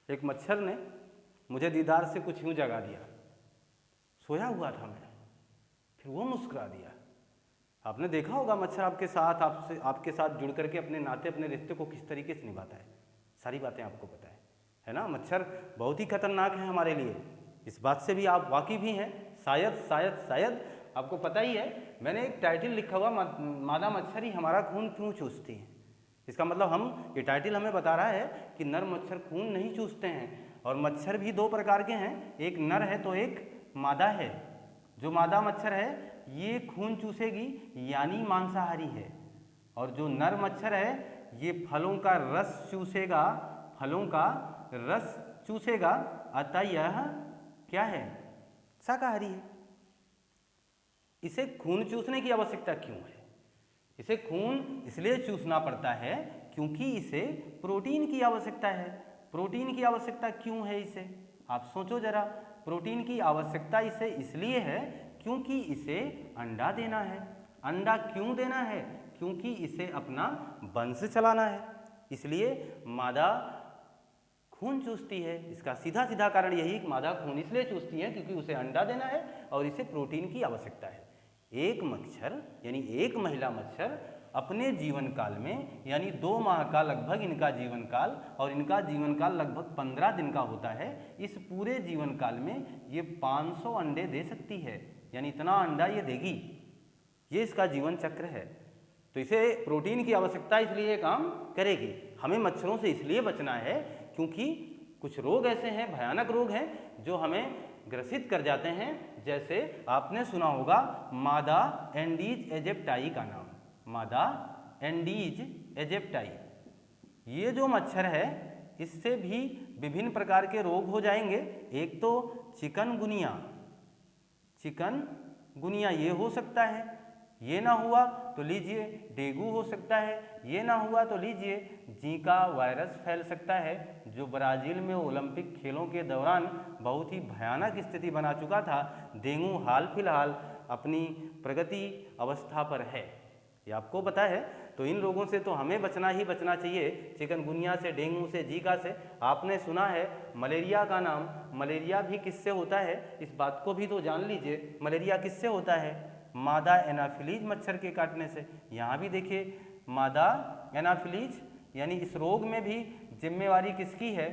एक मच्छर ने मुझे दीदार से कुछ यूँ जगा दिया। सोया हुआ था मैं, फिर वो मुस्कुरा दिया। आपने देखा होगा मच्छर आपके साथ जुड़ करके अपने नाते, अपने रिश्ते को किस तरीके से निभाता है। सारी बातें आपको पता है ना। मच्छर बहुत ही खतरनाक है हमारे लिए, इस बात से भी आप वाकिफ भी हैं। शायद आपको पता ही है, मैंने एक टाइटल लिखा हुआ, मादा मच्छर ही हमारा खून क्यों चूसती है। इसका मतलब ये टाइटल हमें बता रहा है कि नर मच्छर खून नहीं चूसते हैं। और मच्छर भी दो प्रकार के हैं, एक नर है तो एक मादा है। जो मादा मच्छर है ये खून चूसेगी यानी मांसाहारी है, और जो नर मच्छर है ये फलों का रस चूसेगा, अतः यह क्या है, शाकाहारी है। इसे खून चूसने की आवश्यकता क्यों है? इसे खून इसलिए चूसना पड़ता है क्योंकि इसे प्रोटीन की आवश्यकता है। प्रोटीन की आवश्यकता क्यों है इसे, आप सोचो जरा। प्रोटीन की आवश्यकता इसे इसलिए है क्योंकि इसे अंडा देना है। अंडा क्यों देना है? क्योंकि इसे अपना वंश चलाना है, इसलिए मादा खून चूसती है। इसका सीधा कारण यही कि मादा खून इसलिए चूसती है क्योंकि उसे अंडा देना है और इसे प्रोटीन की आवश्यकता है। एक मच्छर यानी एक महिला मच्छर अपने जीवन काल में, यानी 2 माह का लगभग इनका जीवन काल, और इनका जीवन काल लगभग 15 दिन का होता है। इस पूरे जीवन काल में ये 500 अंडे दे सकती है, यानी इतना अंडा ये देगी। ये इसका जीवन चक्र है। तो इसे प्रोटीन की आवश्यकता इसलिए काम करेगी। हमें मच्छरों से इसलिए बचना है क्योंकि कुछ रोग ऐसे हैं, भयानक रोग हैं, जो हमें ग्रसित कर जाते हैं। जैसे आपने सुना होगा मादा एंडीज एजिप्टाई का नाम, मादा एंडीज एजिप्टाई। ये जो मच्छर है इससे भी विभिन्न प्रकार के रोग हो जाएंगे। एक तो चिकनगुनिया ये हो सकता है, ये ना हुआ तो लीजिए डेंगू हो सकता है, ये ना हुआ तो लीजिए जीका वायरस फैल सकता है, जो ब्राज़ील में ओलंपिक खेलों के दौरान बहुत ही भयानक स्थिति बना चुका था। डेंगू हाल फिलहाल अपनी प्रगति अवस्था पर है, ये आपको पता है। तो इन रोगों से तो हमें बचना ही बचना चाहिए, चिकनगुनिया से, डेंगू से, जीका से। आपने सुना है मलेरिया का नाम, मलेरिया भी किससे होता है, इस बात को भी तो जान लीजिए। मलेरिया किससे होता है? मादा एनाफिलीज मच्छर के काटने से। यहाँ भी देखिए मादा एनाफिलीज, यानी इस रोग में भी जिम्मेवारी किसकी है?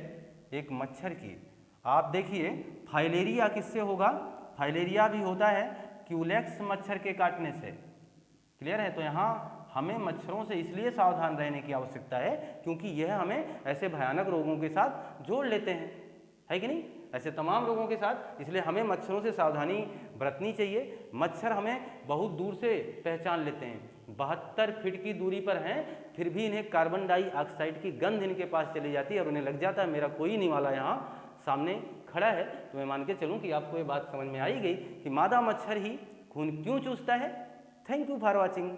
एक मच्छर की। आप देखिए फाइलेरिया किससे होगा? फाइलेरिया भी होता है क्यूलेक्स मच्छर के काटने से। क्लियर है? तो यहाँ हमें मच्छरों से इसलिए सावधान रहने की आवश्यकता है क्योंकि यह हमें ऐसे भयानक रोगों के साथ जोड़ लेते हैं, है कि नहीं? ऐसे तमाम रोगों के साथ, इसलिए हमें मच्छरों से सावधानी बरतनी चाहिए। मच्छर हमें बहुत दूर से पहचान लेते हैं, 72 फीट की दूरी पर हैं, फिर भी इन्हें कार्बन डाइऑक्साइड की गंध इनके पास चली जाती है और उन्हें लग जाता है मेरा कोई नहीं वाला यहाँ सामने खड़ा है। तो मैं मान के चलूँ कि आपको ये बात समझ में आई गई कि मादा मच्छर ही खून क्यों चूसता है। Thank you for watching.